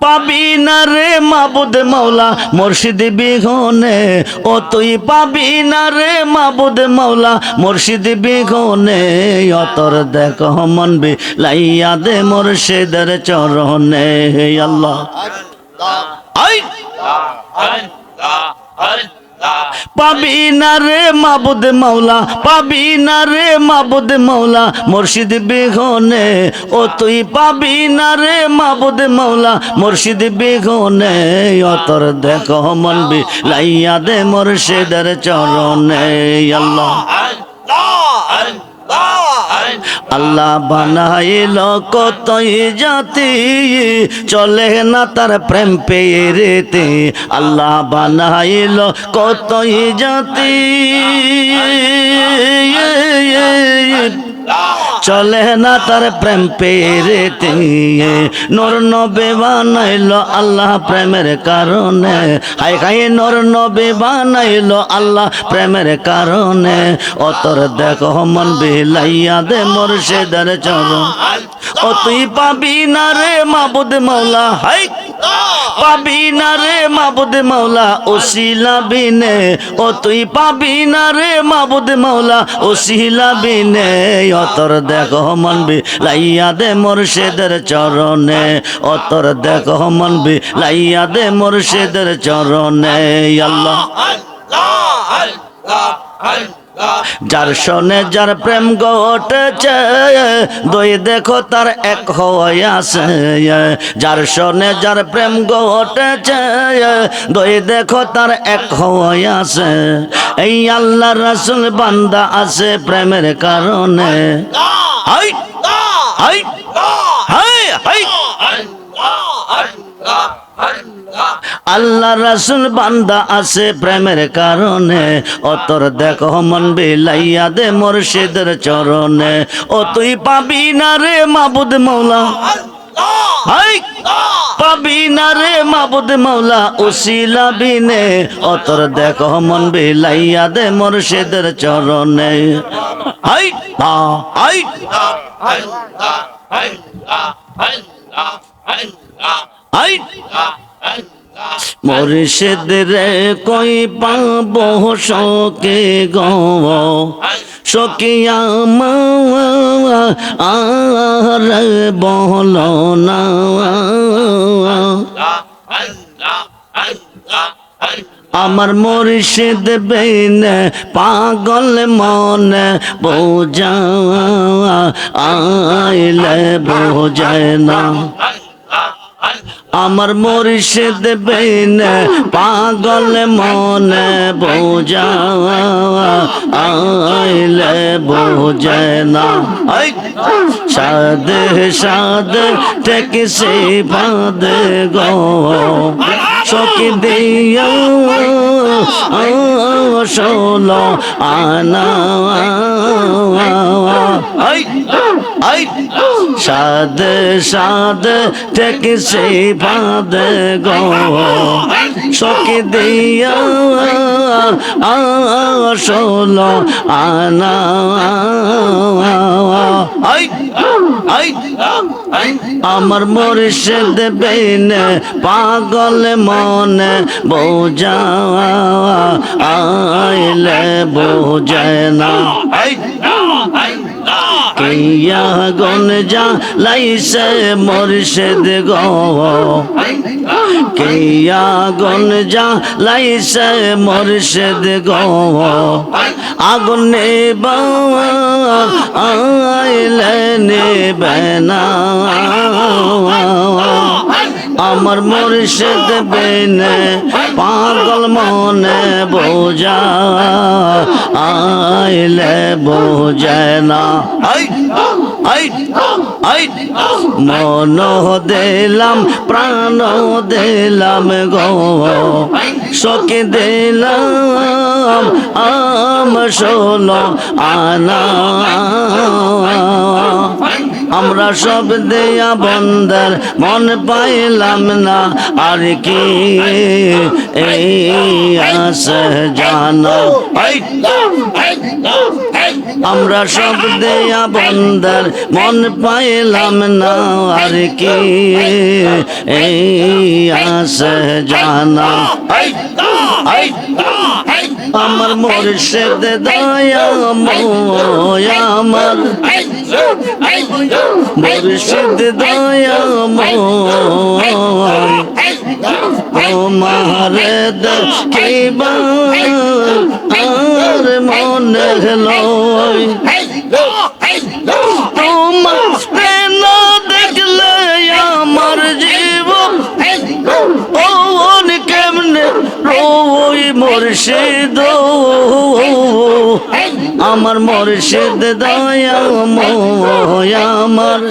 পাবি না রে মাবুদ মাওলা মুর্শিদ বিহনে, ও তুই পাবি না রে মাবুদ মাওলা মুর্শিদ বিহনে, অতর দেখ মন বিলাইয়া দে মুর্শিদের চরণে। আল্লাহ আই পাবি না রে মাবুদ মাওলা, পাবি না রে মাবুদ মাওলা মুর্শিদ বিহনে, ও তুই পাবি না রে মাবুদ মাওলা মুর্শিদ বিহনে, অতর দেখ মন বিলাইয়া দে মুর্শিদের চরণে। আল্লাহ আল্লাহ বানাইল কতই জাতি, চলে না তার প্রেম পেরেতে। আল্লাহ বানাইল কতই জাতি, চলে না তার প্রেম পেরেতে। নূর নবী বানাইল আল্লাহ প্রেমের কারণে, হায় হায় নূর নবী বানাইল আল্লাহ প্রেমের কারণে, অতর দেখো মন বিলাইয়া দে মুর্শিদের চরণ। ও তুই পাবি না রে মাবুদ মাওলা, হাই পাবি না রে মাবুদ মাওলা ওসিলা বিনে, ও তুই পাবি না রে মাবুদ মাওলা ওসিলা বিনে, অতর দেখো মন বিলাইয়া দে মুর্শিদের চরণে, অতর দেখো মন বিলাইয়া দে মুর্শিদের চরণে। আল্লাহ যার শোনে যার প্রেম ঘটেছে, দুই দেখো তার এক হইয়াছে। যার শোনে যার প্রেম ঘটেছে, দুই দেখো তার এক হইয়াছে। এই আল্লাহ রাসূল বান্দা আছে প্রেমের কারণে। হাই হাই হাই হাই আল্লাহ রাসূল বান্দা আছে প্রেমের কারণে, অতর দেখো মন বিলাইয়া দে মুর্শিদের চরণে। ও তুই পাবি না রে মাবুদ মাওলা, হাই পাবি না রে মাবুদ মাওলা ওসিলা বিনে, অতর দেখো মন বিলাইয়া দে মুর্শিদের চরণে। হাই হাই হাই মুর্শিদ রে কই পাবো সকে গো, সকিয়া আর বলো না। আমার মুর্শিদ বিনে পাগল মনে বোঝা আইলে বোঝায় না। আমার মুর্শিদ বিনে পাগল মনে বোঝা আইলে বোঝে না। সাদে সাদে টেকসি বাঁধে গো, সকি দিয়া ষোলো আনা। সাদে সাদে টেকসি বাঁধে গো, সকি দিয়া ষোলো আনা। আমার মুর্শিদ বিনে পাগল মনে বোঝা আইলে বোঝে না। কিয়া গুন জ্বালাইছে মুর্শিদ গো, কিয়া গুন জ্বালাইছে মুর্শিদ গো, আগুন নেবা আইলে নেবে না। আমার মুর্শিদ বিনে পাগল মনে বোঝা আইলে বোঝে না। মন দিলাম প্রাণ দিলাম গো, সখী দিলাম ষোলো আনা। আমরা সব দেয়া বন্দার মন পাইলাম না, আর কি এই আছে জানো। আমরা সব দেয়া বন্দার মন পাইলাম না আর কি এই আছে জানা আমার মুর্শিদ দয়া মোয় আমার মুর্শিদ দয়া মোয় তোমারে দেখিবা আর মনে লয় তোমারে না দেখলে আমার জীবন ওন কেমনে রই মুর্শিদ আমার মুর্শিদ দয়া মোয় আমার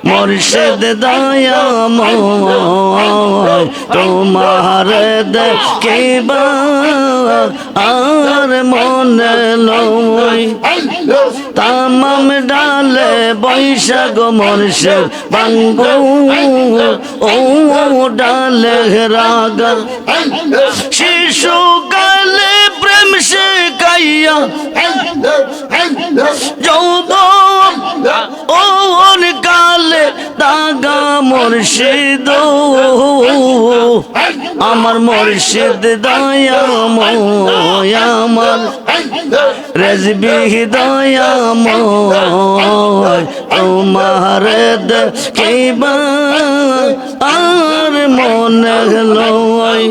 মুর্শিদ দয়া মোয় তোমার দেখিবা আর মনে লয় তামাম ডালে বৈশাখ মুর্শিদ বাঙ্গ ও ডালে রাগা শিশু কালে প্রেম শিখাইয়া যৌবন ওন কালে দাগা মুর্শিদ আমার মুর্শিদ দয়া মোয় আমার রেজবি দয়া মোয় তোমার দেখিবা আর মনে লয়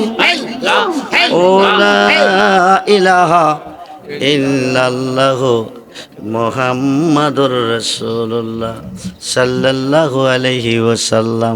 ও লা ইলাহা ইল্লাল্লাহু মুহাম্মাদুর রাসূলুল্লাহ সাল্লাল্লাহু আলাইহি ওয়াসাল্লাম।